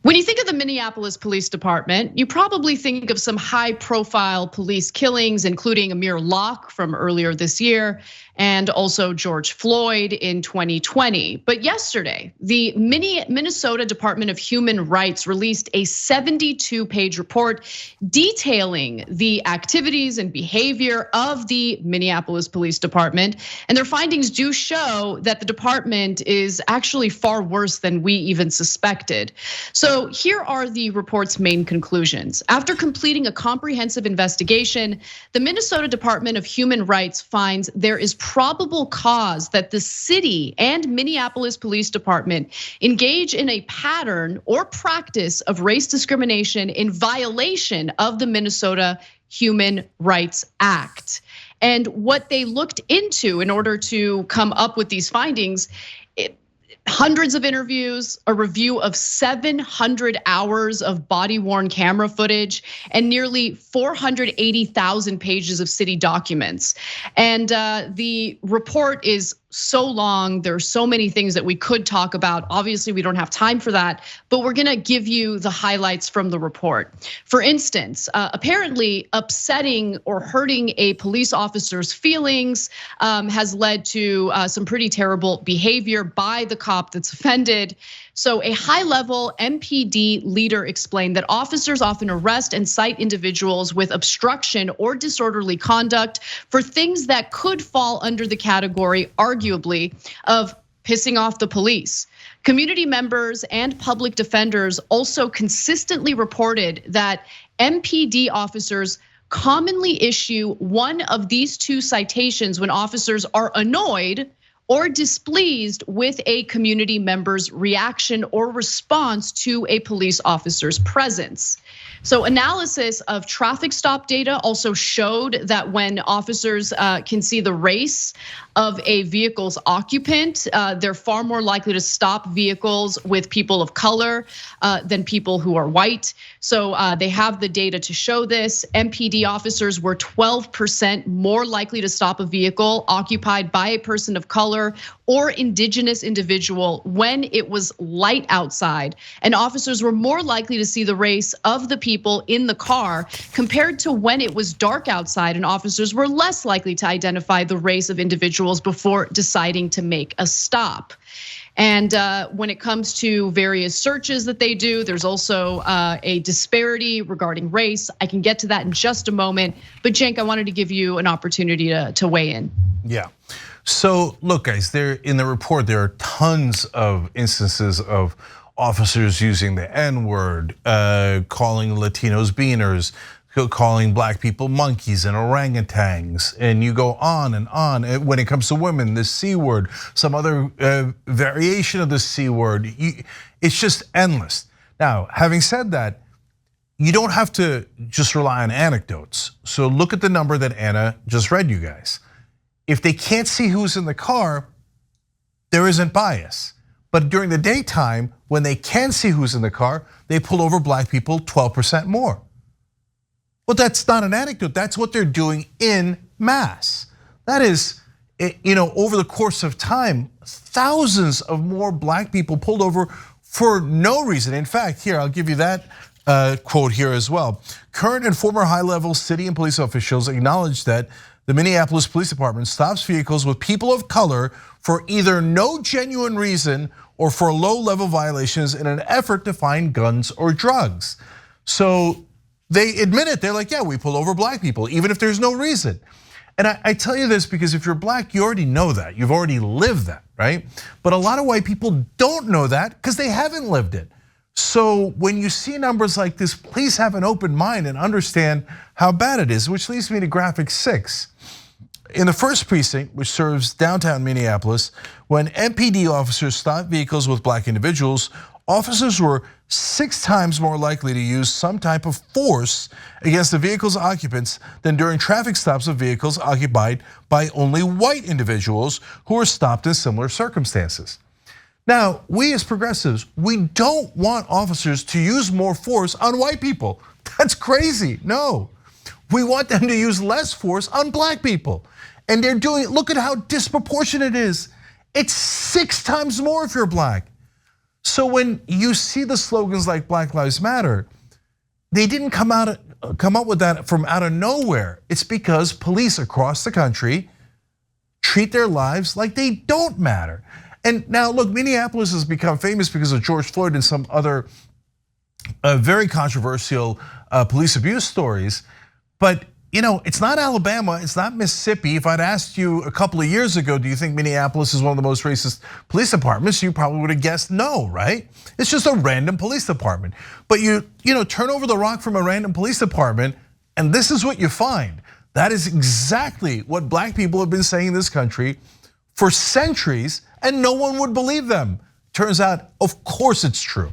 When you think of the Minneapolis Police Department, you probably think of some high-profile police killings, including Amir Locke from earlier this year, and also George Floyd in 2020. But yesterday, the Minnesota Department of Human Rights released a 72-page report detailing the activities and behavior of the Minneapolis Police Department. And their findings do show that the department is actually far worse than we even suspected. So here are the report's main conclusions. After completing a comprehensive investigation, the Minnesota Department of Human Rights finds there is probable cause that the city and Minneapolis Police Department engage in a pattern or practice of race discrimination in violation of the Minnesota Human Rights Act. And what they looked into in order to come up with these findings, hundreds of interviews, a review of 700 hours of body-worn camera footage, and nearly 480,000 pages of city documents. And the report is so long, there are so many things that we could talk about. Obviously, we don't have time for that, but we're gonna give you the highlights from the report. For instance, apparently upsetting or hurting a police officer's feelings has led to some pretty terrible behavior by the cop that's offended. So a high-level MPD leader explained that officers often arrest and cite individuals with obstruction or disorderly conduct for things that could fall under the category, arguably, of pissing off the police. Community members and public defenders also consistently reported that MPD officers commonly issue one of these two citations when officers are annoyed or displeased with a community member's reaction or response to a police officer's presence. So analysis of traffic stop data also showed that when officers can see the race of a vehicle's occupant, they're far more likely to stop vehicles with people of color than people who are white. So they have the data to show this. MPD officers were 12% more likely to stop a vehicle occupied by a person of color or indigenous individual when it was light outside. And officers were more likely to see the race of the people in the car compared to when it was dark outside, and officers were less likely to identify the race of individuals before deciding to make a stop. And when it comes to various searches that they do, there's also a disparity regarding race. I can get to that in just a moment, but Cenk, I wanted to give you an opportunity to weigh in. Yeah, so look guys, there in the report, there are tons of instances of officers using the N-word, calling Latinos beaners, calling black people monkeys and orangutans, and you go on and on. When it comes to women, the C word, some other variation of the C word, it's just endless. Now, having said that, you don't have to just rely on anecdotes. So look at the number that Anna just read you guys. If they can't see who's in the car, there isn't bias. But during the daytime, when they can see who's in the car, they pull over black people 12% more. Well, that's not an anecdote, that's what they're doing in mass. That is, over the course of time, thousands of more black people pulled over for no reason. In fact, here, I'll give you that quote here as well. Current and former high-level city and police officials acknowledge that the Minneapolis Police Department stops vehicles with people of color for either no genuine reason or for low-level violations in an effort to find guns or drugs. So they admit it, they're like, yeah, we pull over black people, even if there's no reason. And I tell you this because if you're black, you already know that, you've already lived that, right? But a lot of white people don't know that because they haven't lived it. So when you see numbers like this, please have an open mind and understand how bad it is, which leads me to graphic 6. In the first precinct, which serves downtown Minneapolis, when MPD officers stopped vehicles with black individuals, officers were 6 times more likely to use some type of force against the vehicle's occupants than during traffic stops of vehicles occupied by only white individuals who were stopped in similar circumstances. Now, we as progressives, we don't want officers to use more force on white people. That's crazy, no. We want them to use less force on black people. And they're doing it, look at how disproportionate it is. It's 6 times more if you're black. So when you see the slogans like Black Lives Matter, they didn't come up with that from out of nowhere. It's because police across the country treat their lives like they don't matter. And now look, Minneapolis has become famous because of George Floyd and some other very controversial police abuse stories. But it's not Alabama, it's not Mississippi. If I'd asked you a couple of years ago, do you think Minneapolis is one of the most racist police departments? You probably would have guessed no, right? It's just a random police department. But you turn over the rock from a random police department, and this is what you find. That is exactly what black people have been saying in this country for centuries, and no one would believe them. Turns out, of course it's true.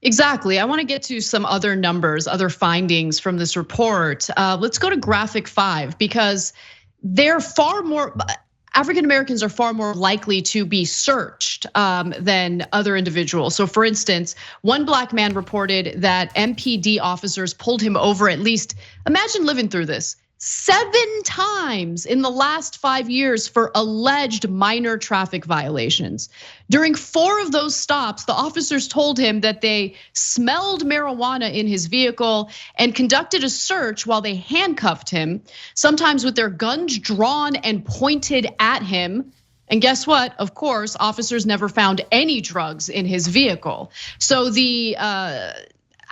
Exactly. I want to get to some other numbers, other findings from this report. Let's go to graphic 5 because they're far more. African Americans are far more likely to be searched than other individuals. So for instance, one black man reported that MPD officers pulled him over at least, imagine living through this, 7 times in the last 5 years for alleged minor traffic violations. During 4 of those stops, the officers told him that they smelled marijuana in his vehicle and conducted a search while they handcuffed him, sometimes with their guns drawn and pointed at him. And guess what? Of course, officers never found any drugs in his vehicle. So the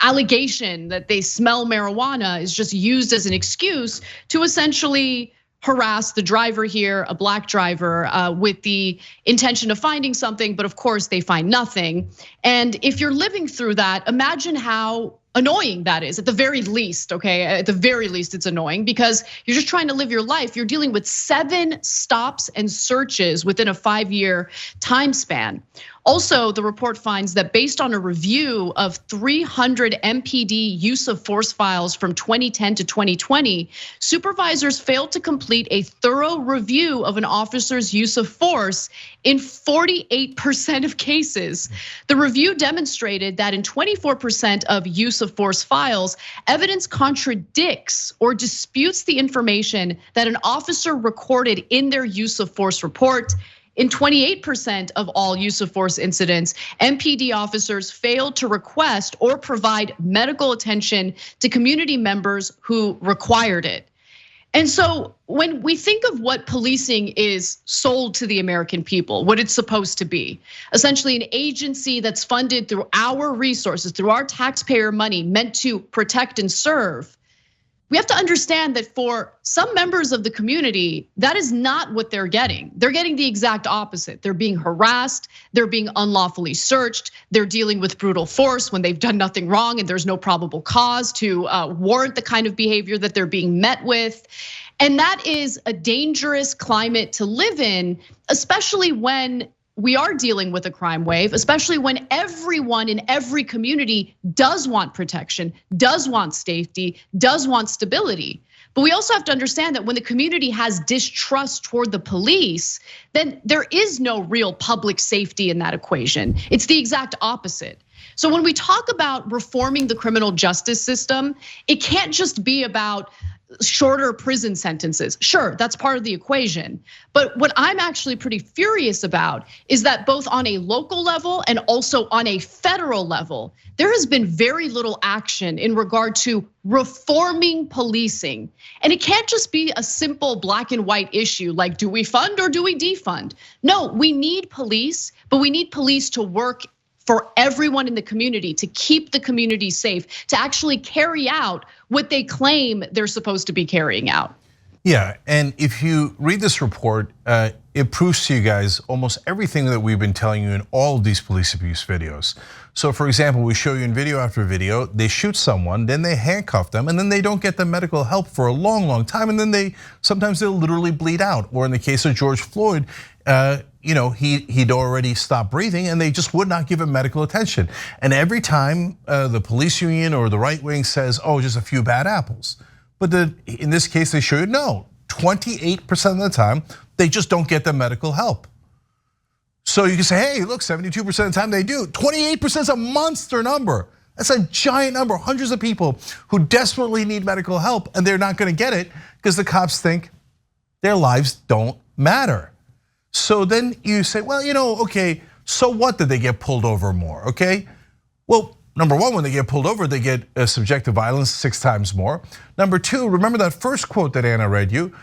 allegation that they smell marijuana is just used as an excuse to essentially harass the driver here, a black driver, with the intention of finding something, but of course they find nothing. And if you're living through that, imagine how annoying that is at the very least, okay? At the very least, it's annoying because you're just trying to live your life. You're dealing with 7 stops and searches within a 5-year time span. Also, the report finds that based on a review of 300 MPD use of force files from 2010 to 2020, supervisors failed to complete a thorough review of an officer's use of force in 48% of cases. The review demonstrated that in 24% of use of force files, evidence contradicts or disputes the information that an officer recorded in their use of force report. In 28% of all use of force incidents, MPD officers failed to request or provide medical attention to community members who required it. And so when we think of what policing is sold to the American people, what it's supposed to be, essentially an agency that's funded through our resources, through our taxpayer money, meant to protect and serve, we have to understand that for some members of the community, that is not what they're getting. They're getting the exact opposite. They're being harassed, they're being unlawfully searched, they're dealing with brutal force when they've done nothing wrong and there's no probable cause to warrant the kind of behavior that they're being met with. And that is a dangerous climate to live in, especially when we are dealing with a crime wave, especially when everyone in every community does want protection, does want safety, does want stability. But we also have to understand that when the community has distrust toward the police, then there is no real public safety in that equation. It's the exact opposite. So when we talk about reforming the criminal justice system, it can't just be about shorter prison sentences. Sure, that's part of the equation. But what I'm actually pretty furious about is that both on a local level and also on a federal level, there has been very little action in regard to reforming policing. And it can't just be a simple black and white issue like, do we fund or do we defund? No, we need police, but we need police to work for everyone in the community, to keep the community safe, to actually carry out what they claim they're supposed to be carrying out. Yeah, and if you read this report, it proves to you guys almost everything that we've been telling you in all of these police abuse videos. So for example, we show you in video after video, they shoot someone, then they handcuff them, and then they don't get the medical help for a long, long time, and then sometimes they'll literally bleed out. Or in the case of George Floyd, he'd already stopped breathing and they just would not give him medical attention. And every time the police union or the right wing says, oh, just a few bad apples. But in this case, they show you, no, 28% of the time, they just don't get the medical help. So you can say, hey, look, 72% of the time they do. 28% is a monster number. That's a giant number, hundreds of people who desperately need medical help and they're not gonna get it because the cops think their lives don't matter. So then you say, well, okay, So what did they get pulled over more, okay? Well, number one, when they get pulled over, they get subject to violence 6 times more. Number two, remember that first quote that Anna read you?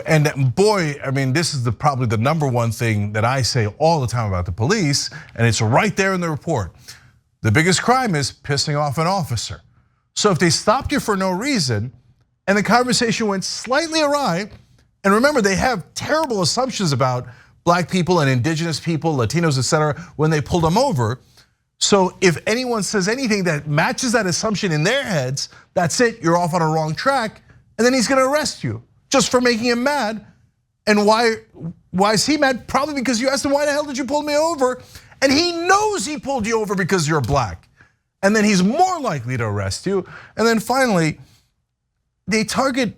And boy, I mean, this is probably the number one thing that I say all the time about the police, and it's right there in the report. The biggest crime is pissing off an officer. So if they stopped you for no reason, and the conversation went slightly awry, and remember, they have terrible assumptions about black people and indigenous people, Latinos, etc., when they pull them over. So if anyone says anything that matches that assumption in their heads, that's it, you're off on a wrong track, and then he's gonna arrest you just for making him mad. And why is he mad? Probably because you asked him, why the hell did you pull me over? And he knows he pulled you over because you're black. And then he's more likely to arrest you. And then finally, they target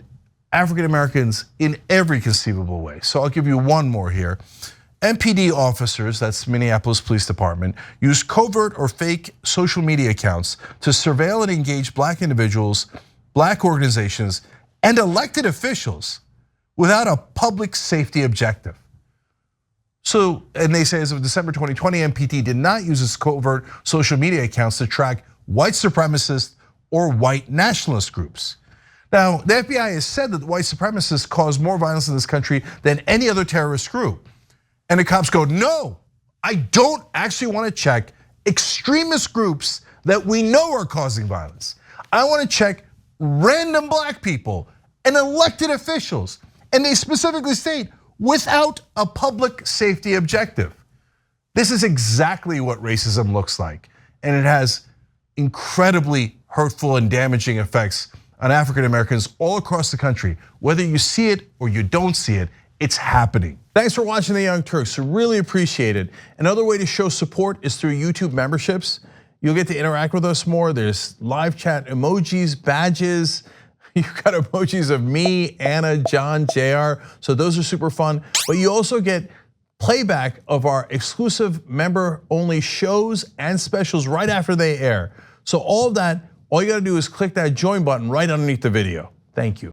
African Americans in every conceivable way. So I'll give you one more here. MPD officers, that's Minneapolis Police Department, use covert or fake social media accounts to surveil and engage black individuals, black organizations, and elected officials without a public safety objective. So, and they say as of December 2020, MPD did not use its covert social media accounts to track white supremacist or white nationalist groups. Now, the FBI has said that white supremacists cause more violence in this country than any other terrorist group. And the cops go, no, I don't actually want to check extremist groups that we know are causing violence. I want to check random black people and elected officials. And they specifically state, without a public safety objective. This is exactly what racism looks like. And it has incredibly hurtful and damaging effects on African Americans all across the country. Whether you see it or you don't see it, it's happening. Thanks for watching The Young Turks, really appreciate it. Another way to show support is through YouTube memberships. You'll get to interact with us more. There's live chat emojis, badges. You've got emojis of me, Anna, John, JR. So those are super fun. But you also get playback of our exclusive member-only shows and specials right after they air. So all of that, all you gotta do is click that join button right underneath the video. Thank you.